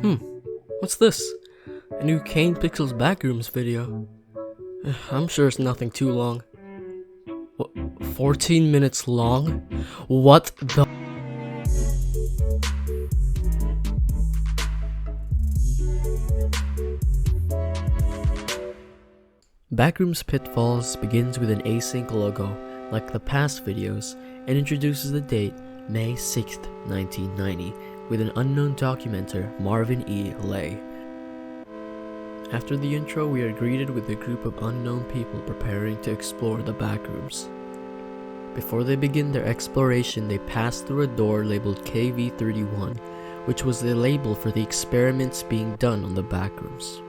What's this? A new Kane Pixels Backrooms video. I'm sure it's nothing too long. What, 14 minutes long? What the? Backrooms Pitfalls begins with an async logo, like the past videos, and introduces the date May 6th, 1990, with an unknown documenter, Marvin E. Lay. After the intro, we are greeted with a group of unknown people preparing to explore the backrooms. Before they begin their exploration, they pass through a door labeled KV31, which was the label for the experiments being done on the backrooms.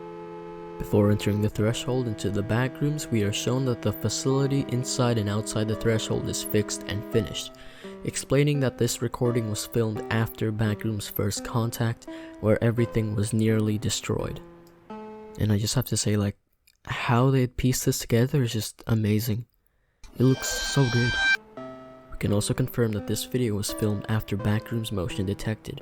Before entering the threshold into the backrooms, we are shown that the facility inside and outside the threshold is fixed and finished, explaining that this recording was filmed after Backrooms' first contact, where everything was nearly destroyed. And I just have to say, like, how they pieced this together is just amazing. It looks so good. We can also confirm that this video was filmed after Backrooms motion detected,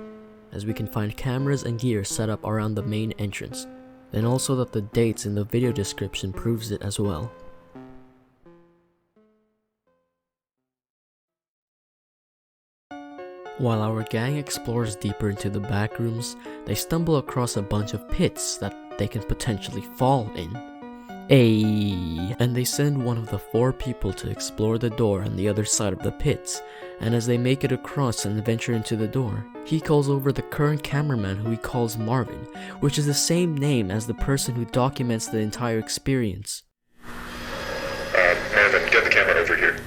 as we can find cameras and gear set up around the main entrance, and also that the dates in the video description proves it as well. While our gang explores deeper into the backrooms, they stumble across a bunch of pits that they can potentially fall in. And they send one of the 4 people to explore the door on the other side of the pits, and as they make it across and venture into the door, he calls over the current cameraman who he calls Marvin, which is the same name as the person who documents the entire experience. Marvin, get the camera over here.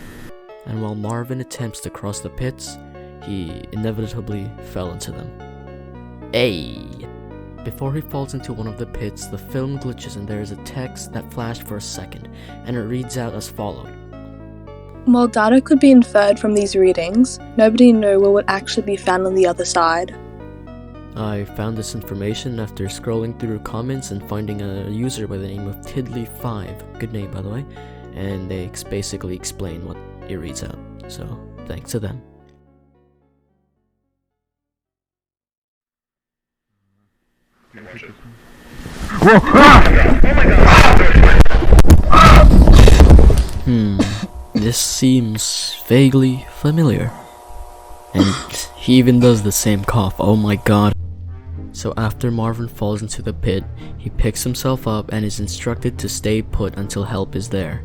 And while Marvin attempts to cross the pits, he inevitably fell into them. Before he falls into one of the pits, the film glitches and there is a text that flashed for a second, and it reads out as followed. While data could be inferred from these readings, nobody knew what would actually be found on the other side. I found this information after scrolling through comments and finding a user by the name of Tiddly5, good name by the way, and they basically explain what it reads out, so thanks to them. This seems vaguely familiar. And he even does the same cough, oh my god. So after Marvin falls into the pit, he picks himself up and is instructed to stay put until help is there.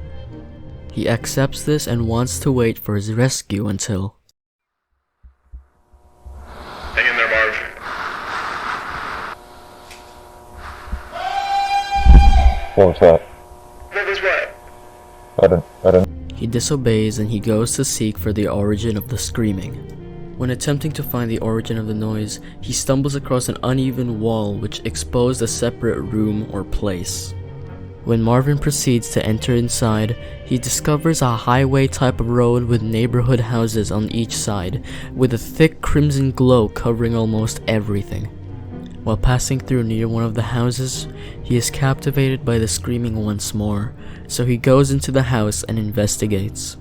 He accepts this and wants to wait for his rescue until... Hang in there, Marv. What was that? What was what? I didn't. He disobeys and he goes to seek for the origin of the screaming. When attempting to find the origin of the noise, he stumbles across an uneven wall which exposed a separate room or place. When Marvin proceeds to enter inside, he discovers a highway type of road with neighborhood houses on each side, with a thick crimson glow covering almost everything. While passing through near one of the houses, he is captivated by the screaming once more, so he goes into the house and investigates.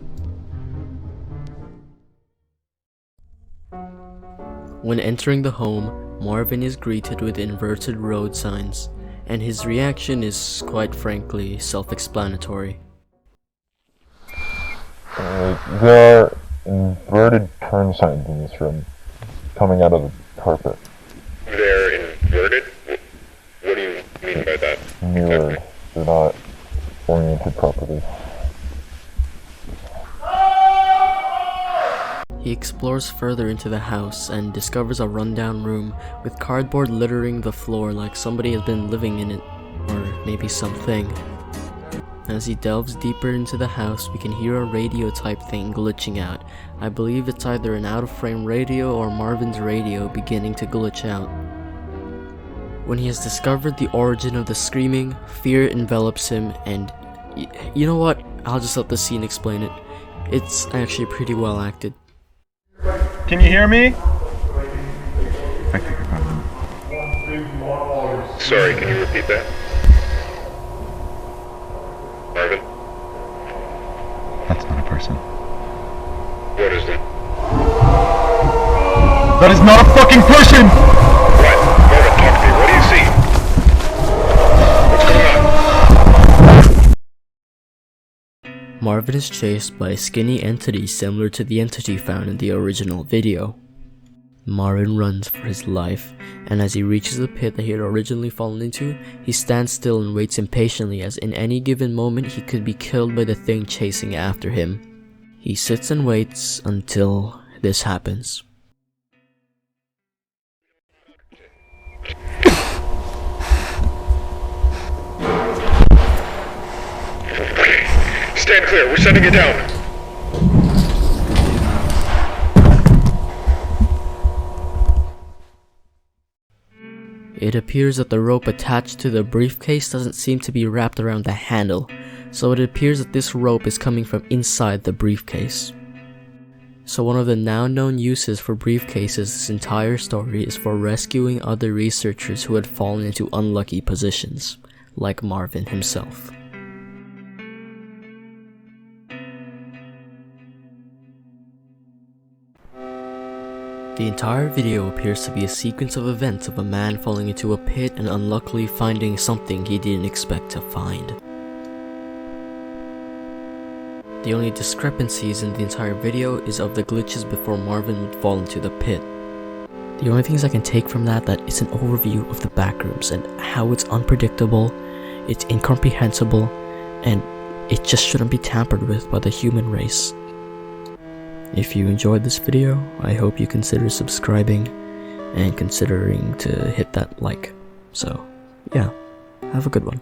When entering the home, Marvin is greeted with inverted road signs, and his reaction is quite frankly self-explanatory. There are inverted turn signs in this room, coming out of the carpet. They're inverted? What do you mean by that? Mirrored. They're not oriented properly. He explores further into the house and discovers a rundown room with cardboard littering the floor like somebody has been living in it, or maybe something. As he delves deeper into the house, we can hear a radio type thing glitching out. I believe it's either an out-of-frame radio or Marvin's radio beginning to glitch out. When he has discovered the origin of the screaming, fear envelops him and... You know what? I'll just let the scene explain it. It's actually pretty well acted. Can you hear me? I think I got him. Sorry, can you repeat that? Marvin? That's not a person. What is that? That is not a fucking person! What? Marvin, talk to me. Marvin is chased by a skinny entity similar to the entity found in the original video. Marvin runs for his life, and as he reaches the pit that he had originally fallen into, he stands still and waits impatiently, as in any given moment he could be killed by the thing chasing after him. He sits and waits until this happens. Stand clear, we're sending it down. It appears that the rope attached to the briefcase doesn't seem to be wrapped around the handle, so it appears that this rope is coming from inside the briefcase. So one of the now known uses for briefcases this entire story is for rescuing other researchers who had fallen into unlucky positions, like Marvin himself. The entire video appears to be a sequence of events of a man falling into a pit and unluckily finding something he didn't expect to find. The only discrepancies in the entire video is of the glitches before Marvin would fall into the pit. The only things I can take from that is an overview of the Backrooms and how it's unpredictable, it's incomprehensible, and it just shouldn't be tampered with by the human race. If you enjoyed this video, I hope you consider subscribing and considering to hit that like. So, yeah, have a good one.